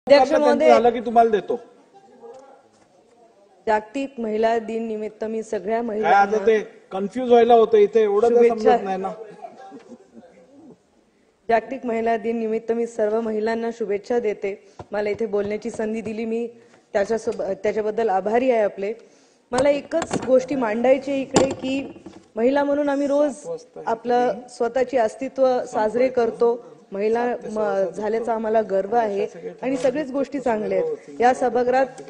अध्यक्ष महोदय, झालं की तुम्हाला देतो. जागतिक महिला दिन निमित्त मी सगळ्या काय महिलांना आता ते कन्फ्युज व्हायला होतं इथे, एवढं तर समजत नाही ना. जागतिक महिला दिन निमित्त मी सर्व महिलांना शुभेच्छा देते. मला इथे बोलण्याची संधी दिली, मी त्याच्याबद्दल आभारी आहे आपले. मला एकच गोष्टी मांडायची इकडे की महिला म्हणून आम्ही रोज आपलं स्वतःची अस्तित्व साजरे करतो. महिला झाल्याचा आम्हाला गर्व आहे आणि सगळीच गोष्टी चांगल्या आहेत. या सभागृहात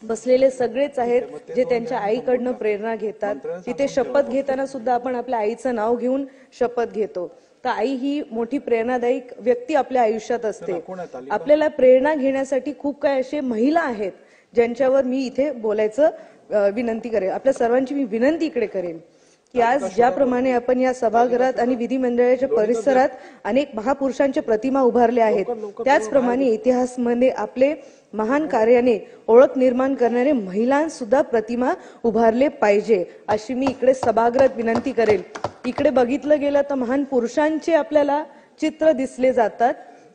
बसलेले सगळेच आहेत जे त्यांच्या आईकडनं प्रेरणा घेतात. तिथे शपथ घेताना सुद्धा आपण आपल्या आईचं नाव घेऊन शपथ घेतो. तर आई ही मोठी प्रेरणादायी व्यक्ती आपल्या आयुष्यात असते. आपल्याला प्रेरणा घेण्यासाठी खूप काही असे महिला आहेत ज्यांच्यावर मी इथे बोलायचं विनंती करेन. आपल्या सर्वांची मी विनंती इकडे करेन की आज ज्याप्रमाणे आपण या सभागृहात आणि विधिमंडळाच्या परिसरात अनेक महापुरुषांच्या प्रतिमा उभारल्या आहेत, त्याचप्रमाणे इतिहासामध्ये आपले महान कार्याने ओळख निर्माण करणारे महिलांसुद्धा प्रतिमा उभारले पाहिजे अशी मी इकडे सभागृहात विनंती करेल. इकडे बघितलं गेलं तर महान पुरुषांचे आपल्याला चित्र दिसले जातात,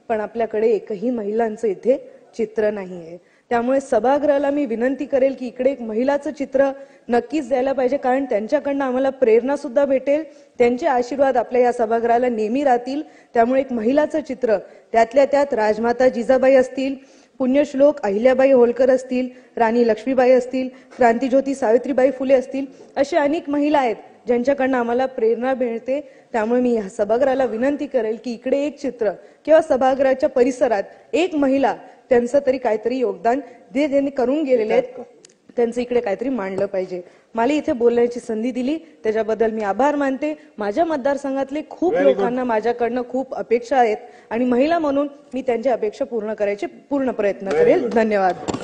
पण आपल्याकडे एकही महिलांचं इथे चित्र नाही आहे. त्यामुळे सभागृहाला मी विनंती करेल की इकडे एक महिलाचं चित्र नक्कीच द्यायला पाहिजे, कारण त्यांच्याकडनं आम्हाला प्रेरणा सुद्धा भेटेल. त्यांचे आशीर्वाद आपल्या या सभागृहाला नेहमी राहतील. त्यामुळे एक महिलाचं चित्र, त्यातल्या त्यात राजमाता जिजाबाई असतील, पुण्यश्लोक अहिल्याबाई होळकर असतील, राणी लक्ष्मीबाई असतील, क्रांतिज्योती सावित्रीबाई फुले असतील, अशा अनेक महिला आहेत ज्यांच्याकडनं आम्हाला प्रेरणा मिळते. त्यामुळे मी या सभागृहाला विनंती करेल की इकडे एक चित्र किंवा सभागृहाच्या परिसरात एक महिला त्यांचं तरी काहीतरी योगदान जे त्यांनी करून गेलेले आहेत त्यांचं इकडे काहीतरी मांडलं पाहिजे. मला इथे बोलण्याची संधी दिली त्याच्याबद्दल मी आभार मानते. माझ्या मतदारसंघातले खूप लोकांना माझ्याकडनं खूप अपेक्षा आहेत आणि महिला म्हणून मी त्यांच्या अपेक्षा पूर्ण करायचे पूर्ण प्रयत्न करेल. धन्यवाद.